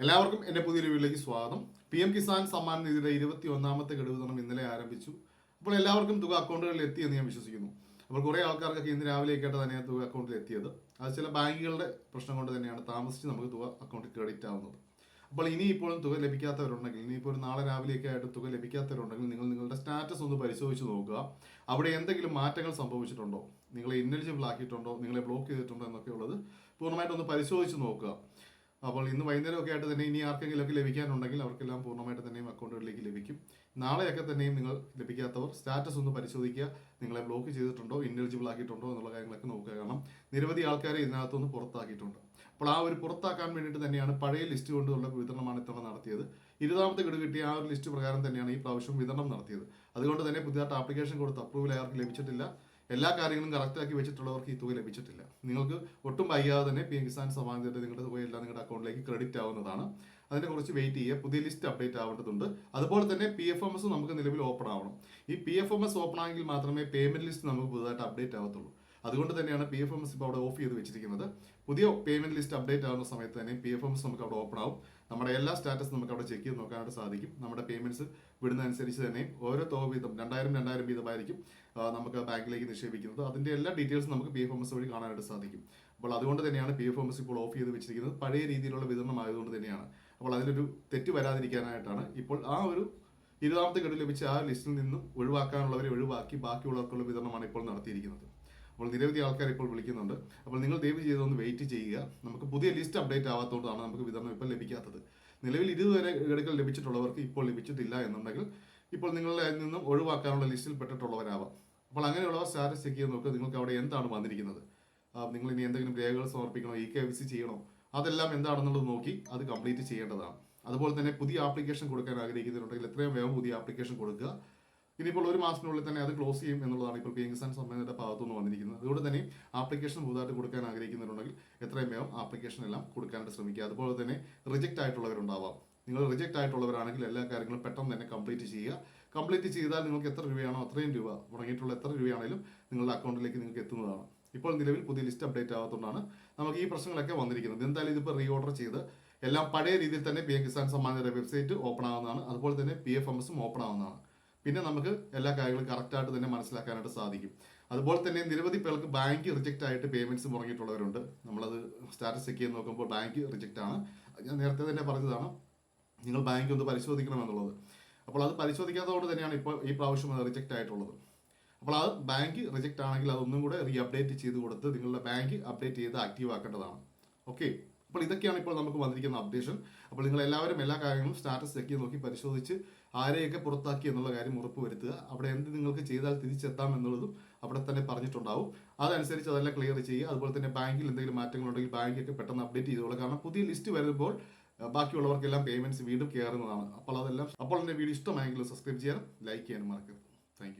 എല്ലാവർക്കും എൻ്റെ പുതിയൊരു വീഡിയോയിലേക്ക് സ്വാഗതം. PM കിസാൻ സമ്മാൻ നിധിയുടെ 21ാമത്തെ ഗഡു വിതരണം ഇന്നലെ ആരംഭിച്ചു. അപ്പോൾ എല്ലാവർക്കും തുക അക്കൗണ്ടുകളിൽ എത്തിയെന്ന് ഞാൻ വിശ്വസിക്കുന്നു. അപ്പോൾ കുറേ ആൾക്കാർക്കൊക്കെ ഇന്ന് രാവിലെയൊക്കെയായിട്ട് തന്നെയാണ് തുക അക്കൗണ്ടിൽ എത്തിയത്. അത് ചില ബാങ്കുകളുടെ പ്രശ്നം കൊണ്ട് തന്നെയാണ് താമസിച്ച് നമുക്ക് തുക അക്കൗണ്ടിൽ ക്രെഡിറ്റ് ആവുന്നത്. അപ്പോൾ ഇനിയിപ്പോഴും തുക ലഭിക്കാത്തവരുണ്ടെങ്കിൽ, ഇനിയിപ്പോൾ നാളെ രാവിലെയൊക്കെ ആയിട്ട് തുക ലഭിക്കാത്തവരുണ്ടെങ്കിൽ നിങ്ങൾ നിങ്ങളുടെ സ്റ്റാറ്റസ് ഒന്ന് പരിശോധിച്ച് നോക്കുക. അവിടെ എന്തെങ്കിലും മാറ്റങ്ങൾ സംഭവിച്ചിട്ടുണ്ടോ, നിങ്ങളെ ഇന്നെലിജിബിൾ ആക്കിയിട്ടുണ്ടോ, നിങ്ങളെ ബ്ലോക്ക് ചെയ്തിട്ടുണ്ടോ എന്നൊക്കെ ഉള്ളത് പൂർണ്ണമായിട്ടൊന്ന് പരിശോധിച്ച് നോക്കുക. അപ്പോൾ ഇന്ന് വൈകുന്നേരമൊക്കെ ആയിട്ട് തന്നെ ഇനി ആർക്കെങ്കിലുമൊക്കെ ലഭിക്കാനുണ്ടെങ്കിൽ അവർക്കെല്ലാം പൂർണ്ണമായിട്ട് തന്നെയും അക്കൗണ്ടുകളിലേക്ക് ലഭിക്കും. നാളെയൊക്കെ തന്നെയും നിങ്ങൾ ലഭിക്കാത്തവർ സ്റ്റാറ്റസ് ഒന്ന് പരിശോധിക്കുക. നിങ്ങളെ ബ്ലോക്ക് ചെയ്തിട്ടുണ്ടോ, ഇന്നെലിജിബിൾ ആക്കിയിട്ടുണ്ടോ എന്നുള്ള കാര്യങ്ങളൊക്കെ നോക്കുക. കാരണം നിരവധി ആൾക്കാരെ ഇതിനകത്തുനിന്ന് പുറത്താക്കിയിട്ടുണ്ട്. അപ്പോൾ ആ ഒരു പുറത്താക്കാൻ വേണ്ടിയിട്ട് തന്നെയാണ് പഴയ ലിസ്റ്റ് കൊണ്ടുള്ള വിതരണമാണ് ഇത്തവണ നടത്തിയത്. 20ാമത്തെ ഗഡു കിട്ടിയ ആ ഒരു ലിസ്റ്റ് പ്രകാരം തന്നെയാണ് ഈ പ്രാവശ്യം വിതരണം നടത്തിയത്. അതുകൊണ്ട് തന്നെ പുതിയതായിട്ട് ആപ്ലിക്കേഷൻ കൊടുത്ത് അപ്രൂവൽ ആർക്ക് ലഭിച്ചിട്ടില്ല. എല്ലാ കാര്യങ്ങളും കറക്റ്റാക്കി വെച്ചിട്ടുള്ളവർക്ക് ഈ തുക ലഭിച്ചിട്ടില്ല. നിങ്ങൾക്ക് ഒട്ടും വൈകാതെ തന്നെ PM കിസാൻ സമ്മാൻ നിധിയുടെ നിങ്ങളുടെ തുകയെല്ലാം നിങ്ങളുടെ അക്കൗണ്ടിലേക്ക് ക്രെഡിറ്റ് ആവുന്നതാണ്. അതിനെ കുറിച്ച് വെയിറ്റ് ചെയ്യുക. പുതിയ ലിസ്റ്റ് അപ്ഡേറ്റ് ആവേണ്ടതുണ്ട്. അതുപോലെ തന്നെ PFMS നമുക്ക് നിലവിൽ ഓപ്പൺ ആവണം. ഈ PFMS ഓപ്പൺ ആയെങ്കിൽ മാത്രമേ പേയ്മെന്റ് ലിസ്റ്റ് നമുക്ക് പുതുതായിട്ട് അപ്ഡേറ്റ് ആവത്തുള്ളൂ. അതുകൊണ്ട് തന്നെയാണ് PFMS ഇപ്പോൾ അവിടെ ഓഫ് ചെയ്ത് വെച്ചിരിക്കുന്നത്. പുതിയ പേയ്മെന്റ് ലിസ്റ്റ് അപ്ഡേറ്റ് ആവുന്ന സമയത്ത് തന്നെ PFMS നമുക്ക് അവിടെ ഓപ്പൺ ആവും. നമ്മുടെ എല്ലാ സ്റ്റാറ്റസ് നമുക്ക് അവിടെ ചെക്ക് ചെയ്ത് നോക്കാനായിട്ട് സാധിക്കും. നമ്മുടെ പേയ്മെന്റ്സ് വിടുന്നതനുസരിച്ച് തന്നെ ഓരോ തുക വീതം 2000 വീതമായിരിക്കും നമുക്ക് ബാങ്കിലേക്ക് നിക്ഷേപിക്കുന്നത്. അതിന്റെ എല്ലാ ഡീറ്റെയിൽസും നമുക്ക് PFMS വഴി കാണാനായിട്ട് സാധിക്കും. അപ്പോൾ അതുകൊണ്ട് തന്നെയാണ് PFMS ഇപ്പോൾ ഓഫ് ചെയ്ത് വെച്ചിരിക്കുന്നത്. പഴയ രീതിയിലുള്ള വിതരണം ആയതുകൊണ്ട് തന്നെയാണ്. അപ്പോൾ അതിലൊരു തെറ്റ് വരാതിരിക്കാനായിട്ടാണ് ഇപ്പോൾ ആ ഒരു 20ാമത്തെ ഗഡു ലഭിച്ച ആ ലിസ്റ്റിൽ നിന്നും ഒഴിവാക്കാനുള്ളവരെ ഒഴിവാക്കി ബാക്കിയുള്ളവർക്കുള്ള വിതരണമാണ് ഇപ്പോൾ നടത്തിയിരിക്കുന്നത്. അപ്പോൾ നിരവധി ആൾക്കാർ ഇപ്പോൾ വിളിക്കുന്നുണ്ട്. അപ്പോൾ നിങ്ങൾ ദയവ് ചെയ്തൊന്ന് വെയിറ്റ് ചെയ്യുക. നമുക്ക് പുതിയ ലിസ്റ്റ് അപ്ഡേറ്റ് ആവാത്തതുകൊണ്ടാണ് നമുക്ക് വിതരണം ഇപ്പോൾ ലഭിക്കാത്തത്. നിലവിൽ ഇതുവരെ ഗഡുക്കൾ ലഭിച്ചിട്ടുള്ളവർക്ക് ഇപ്പോൾ ലഭിച്ചിട്ടില്ല എന്നുണ്ടെങ്കിൽ ഇപ്പോൾ നിങ്ങളെ അതിൽ നിന്നും ഒഴിവാക്കാനുള്ള ലിസ്റ്റിൽ പെട്ടിട്ടുള്ളവരാവാം. അപ്പോൾ അങ്ങനെയുള്ളവർ സ്റ്റാറ്റസ് ചെക്ക് ചെയ്ത് നോക്കുക. നിങ്ങൾക്ക് അവിടെ എന്താണ് വന്നിരിക്കുന്നത്, നിങ്ങൾ ഇനി എന്തെങ്കിലും രേഖകൾ സമർപ്പിക്കണോ, KYC ചെയ്യണോ, അതെല്ലാം എന്താണെന്നുള്ളത് നോക്കി അത് കംപ്ലീറ്റ് ചെയ്യേണ്ടതാണ്. അതുപോലെ തന്നെ പുതിയ ആപ്ലിക്കേഷൻ കൊടുക്കാൻ ആഗ്രഹിക്കുന്നുണ്ടെങ്കിൽ എത്രയും വേഗം പുതിയ ആപ്ലിക്കേഷൻ കൊടുക്കുക. ഇനിയിപ്പോൾ ഒരു മാസത്തിനുള്ളിൽ തന്നെ അത് ക്ലോസ് ചെയ്യും എന്നുള്ളതാണ് ഇപ്പോൾ PM കിസാൻ സമ്മാനിധിയുടെ ഭാഗത്തുനിന്ന് വന്നിരിക്കുന്നത്. അതുകൊണ്ട് തന്നെ ആപ്ലിക്കേഷൻ പുതുതായിട്ട് കൊടുക്കാൻ ആഗ്രഹിക്കുന്നുണ്ടെങ്കിൽ എത്രയും വേഗം ആപ്ലിക്കേഷൻ എല്ലാം കൊടുക്കാനായിട്ട് ശ്രമിക്കുക. അതുപോലെ തന്നെ റിജക്റ്റ് ആയിട്ടുള്ളവരുണ്ടാവാം. നിങ്ങൾ റിജക്റ്റ് ആയിട്ടുള്ളവരാണെങ്കിൽ എല്ലാ കാര്യങ്ങളും പെട്ടെന്ന് തന്നെ കംപ്ലീറ്റ് ചെയ്യുക. കംപ്ലീറ്റ് ചെയ്താൽ നിങ്ങൾക്ക് എത്ര രൂപയാണോ അത്രയും രൂപ, മുടങ്ങിയിട്ടുള്ള എത്ര രൂപയാണെങ്കിലും നിങ്ങളുടെ അക്കൗണ്ടിലേക്ക് നിങ്ങൾക്ക് എത്തുന്നതാണ്. ഇപ്പോൾ നിലവിൽ പുതിയ ലിസ്റ്റ് അപ്ഡേറ്റ് ആവാത്തതുകൊണ്ടാണ് നമുക്ക് ഈ പ്രശ്നങ്ങളൊക്കെ വന്നിരിക്കുന്നത്. എന്തായാലും ഇതിപ്പോൾ റീഓർഡർ ചെയ്ത് എല്ലാം പഴയ രീതിയിൽ തന്നെ PM കിസാൻ സമ്മാൻ നിധിയുടെ വെബ്സൈറ്റ് ഓപ്പൺ ആവുന്നതാണ്. അതുപോലെ തന്നെ PFMSും ഓപ്പൺ ആവുന്നതാണ്. പിന്നെ നമുക്ക് എല്ലാ കാര്യങ്ങളും കറക്റ്റായിട്ട് തന്നെ മനസ്സിലാക്കാനായിട്ട് സാധിക്കും. അതുപോലെ തന്നെ നിരവധി പേർക്ക് ബാങ്ക് റിജക്റ്റ് ആയിട്ട് പേയ്മെന്റ്സ് മുടങ്ങിയിട്ടുള്ളവരുണ്ട്. നമ്മളത് സ്റ്റാറ്റസ് ചെക്ക് ചെയ്ത് നോക്കുമ്പോൾ ബാങ്ക് റിജക്റ്റ് ആണ്. ഞാൻ നേരത്തെ തന്നെ പറഞ്ഞതാണ് നിങ്ങൾ ബാങ്ക് ഒന്ന് പരിശോധിക്കണം എന്നുള്ളത്. അപ്പോൾ അത് പരിശോധിക്കാത്തതുകൊണ്ട് തന്നെയാണ് ഇപ്പോൾ ഈ പ്രാവശ്യം റിജക്റ്റ് ആയിട്ടുള്ളത്. അപ്പോൾ അത് ബാങ്ക് റിജക്റ്റ് ആണെങ്കിൽ അതൊന്നും കൂടെ റീ അപ്ഡേറ്റ് ചെയ്ത് കൊടുത്ത് നിങ്ങളുടെ ബാങ്ക് അപ്ഡേറ്റ് ചെയ്ത് ആക്റ്റീവ് ആക്കേണ്ടതാണ്. ഓക്കെ, അപ്പോൾ ഇതൊക്കെയാണ് ഇപ്പോൾ നമുക്ക് വന്നിരിക്കുന്ന അപ്ഡേഷൻ. അപ്പോൾ നിങ്ങൾ എല്ലാവരും എല്ലാ കാര്യങ്ങളും സ്റ്റാറ്റസ് ചെക്ക് ചെയ്ത് നോക്കി പരിശോധിച്ച് ആരെയൊക്കെ പുറത്താക്കി എന്നുള്ള കാര്യം ഉറപ്പ് വരുത്തുക. അവിടെ എന്ത് നിങ്ങൾക്ക് ചെയ്താൽ തിരിച്ചെത്താം എന്നുള്ളതും അവിടെ തന്നെ പറഞ്ഞിട്ടുണ്ടാവും. അതനുസരിച്ച് അതെല്ലാം ക്ലിയർ ചെയ്യുക. അതുപോലെ തന്നെ ബാങ്കിൽ എന്തെങ്കിലും മാറ്റങ്ങളുണ്ടെങ്കിൽ ബാങ്കൊക്കെ പെട്ടെന്ന് അപ്ഡേറ്റ് ചെയ്തോളൂ. കാരണം പുതിയ ലിസ്റ്റ് വരുമ്പോൾ ബാക്കിയുള്ളവർക്കെല്ലാം പേയ്മെന്റ്സ് വീണ്ടും കയറുന്നതാണ്. അപ്പോൾ എൻ്റെ വീഡിയോ ഇഷ്ടമായെങ്കിൽ സബ്സ്ക്രൈബ് ചെയ്യാനും ലൈക്ക് ചെയ്യാനും മറക്കരുത്. താങ്ക്